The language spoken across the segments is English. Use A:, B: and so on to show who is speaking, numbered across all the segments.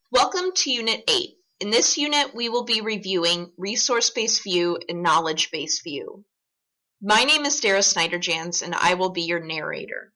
A: Welcome to Unit 8. In this unit, we will be reviewing resource-based view and knowledge-based view. My name is Dara Snyder-Jans, and I will be your narrator.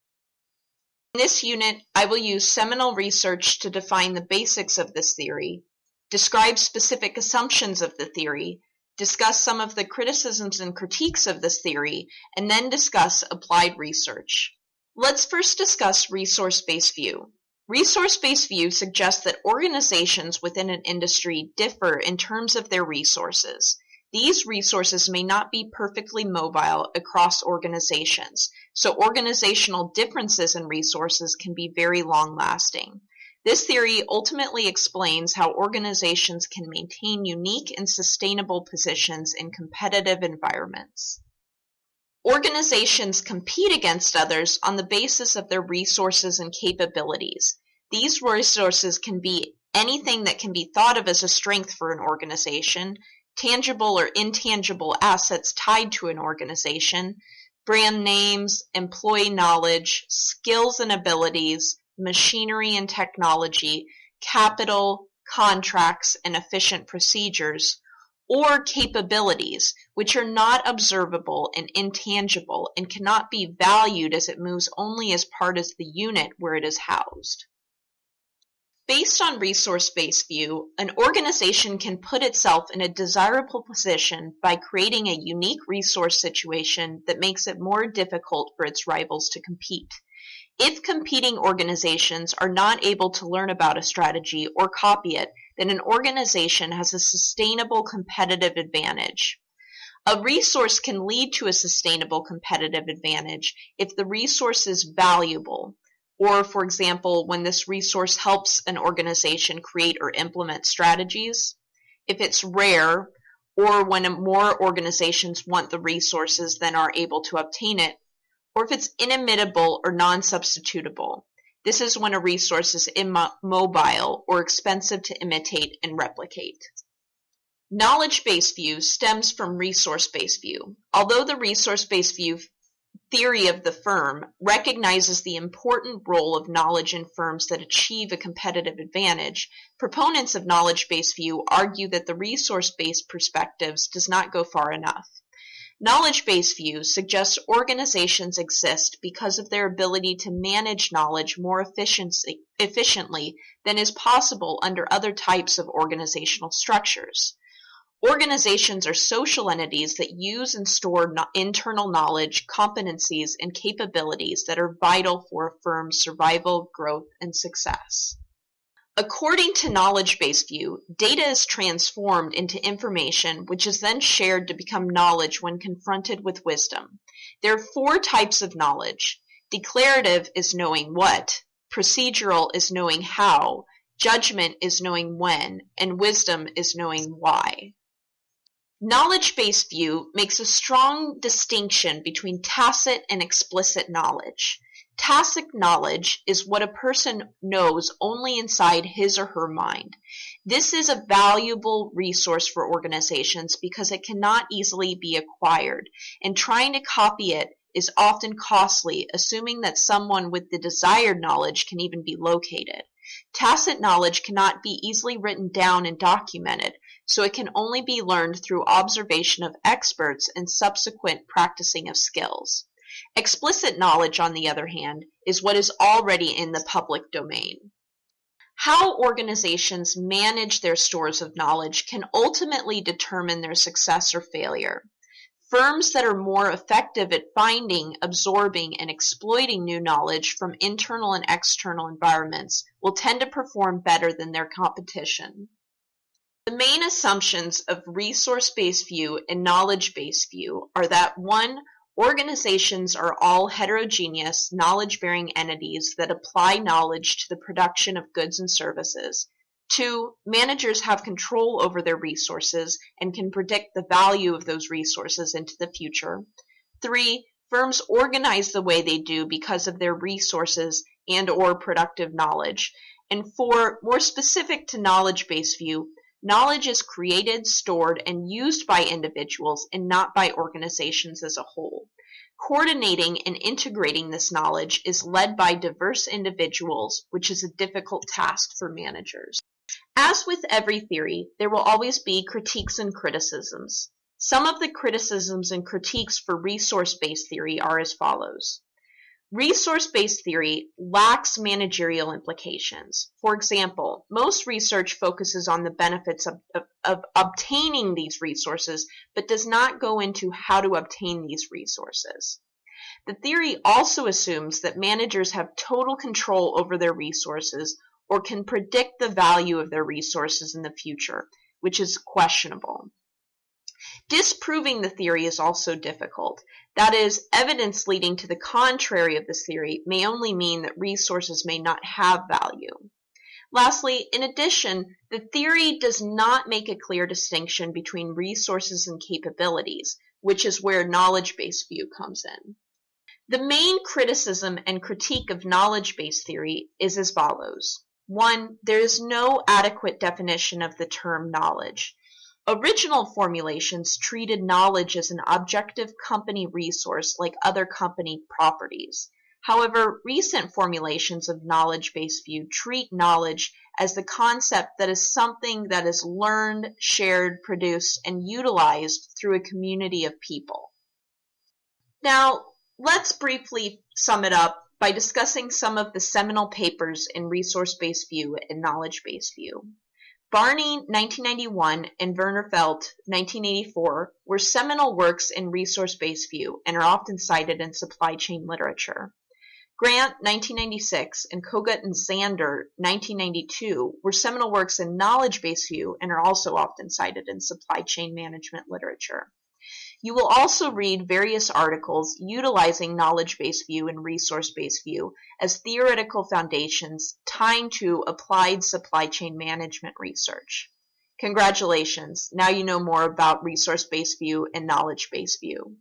A: In this unit, I will use seminal research to define the basics of this theory, describe specific assumptions of the theory, discuss some of the criticisms and critiques of this theory, and then discuss applied research. Let's first discuss resource-based view. Resource-based view suggests that organizations within an industry differ in terms of their resources. These resources may not be perfectly mobile across organizations, so organizational differences in resources can be very long-lasting. This theory ultimately explains how organizations can maintain unique and sustainable positions in competitive environments. Organizations compete against others on the basis of their resources and capabilities. These resources can be anything that can be thought of as a strength for an organization, tangible or intangible assets tied to an organization, brand names, employee knowledge, skills and abilities, machinery and technology, capital, contracts, and efficient procedures, or capabilities, which are not observable and intangible and cannot be valued as it moves only as part of the unit where it is housed. Based on resource-based view, an organization can put itself in a desirable position by creating a unique resource situation that makes it more difficult for its rivals to compete. If competing organizations are not able to learn about a strategy or copy it, then an organization has a sustainable competitive advantage. A resource can lead to a sustainable competitive advantage if the resource is valuable, or, for example, when this resource helps an organization create or implement strategies, if it's rare, or when more organizations want the resources than are able to obtain it, or if it's inimitable or non-substitutable. This is when a resource is immobile or expensive to imitate and replicate. Knowledge-based view stems from resource-based view. Although the resource-based view theory of the firm recognizes the important role of knowledge in firms that achieve a competitive advantage, proponents of knowledge-based view argue that the resource-based perspectives does not go far enough. Knowledge-based view suggests organizations exist because of their ability to manage knowledge more efficiently than is possible under other types of organizational structures. Organizations are social entities that use and store internal knowledge, competencies, and capabilities that are vital for a firm's survival, growth, and success. According to knowledge-based view, data is transformed into information which is then shared to become knowledge when confronted with wisdom. There are 4 types of knowledge. Declarative is knowing what, procedural is knowing how, judgment is knowing when, and wisdom is knowing why. Knowledge-based view makes a strong distinction between tacit and explicit knowledge. Tacit knowledge is what a person knows only inside his or her mind. This is a valuable resource for organizations because it cannot easily be acquired, and trying to copy it is often costly, assuming that someone with the desired knowledge can even be located. Tacit knowledge cannot be easily written down and documented, so it can only be learned through observation of experts and subsequent practicing of skills. Explicit knowledge, on the other hand, is what is already in the public domain. How organizations manage their stores of knowledge can ultimately determine their success or failure. Firms that are more effective at finding, absorbing, and exploiting new knowledge from internal and external environments will tend to perform better than their competition. The main assumptions of resource-based view and knowledge-based view are that 1. Organizations are all heterogeneous, knowledge-bearing entities that apply knowledge to the production of goods and services. 2. Managers have control over their resources and can predict the value of those resources into the future. 3. Firms organize the way they do because of their resources and/or productive knowledge. And 4. More specific to knowledge-based view, knowledge is created, stored, and used by individuals and not by organizations as a whole. Coordinating and integrating this knowledge is led by diverse individuals, which is a difficult task for managers. As with every theory, there will always be critiques and criticisms. Some of the criticisms and critiques for resource-based theory are as follows. Resource-based theory lacks managerial implications. For example, most research focuses on the benefits of obtaining these resources, but does not go into how to obtain these resources. The theory also assumes that managers have total control over their resources or can predict the value of their resources in the future, which is questionable. Disproving the theory is also difficult. That is, evidence leading to the contrary of this theory may only mean that resources may not have value. Lastly, in addition, the theory does not make a clear distinction between resources and capabilities, which is where knowledge-based view comes in. The main criticism and critique of knowledge-based theory is as follows. 1. There is no adequate definition of the term knowledge. Original formulations treated knowledge as an objective company resource like other company properties. However, recent formulations of knowledge-based view treat knowledge as the concept that is something that is learned, shared, produced, and utilized through a community of people. Now, let's briefly sum it up by discussing some of the seminal papers in resource-based view and knowledge-based view. Barney, 1991, and Werner Felt, 1984, were seminal works in resource-based view and are often cited in supply chain literature. Grant, 1996, and Kogut and Zander, 1992, were seminal works in knowledge-based view and are also often cited in supply chain management literature. You will also read various articles utilizing knowledge-based view and resource-based view as theoretical foundations tying to applied supply chain management research. Congratulations! Now you know more about resource-based view and knowledge-based view.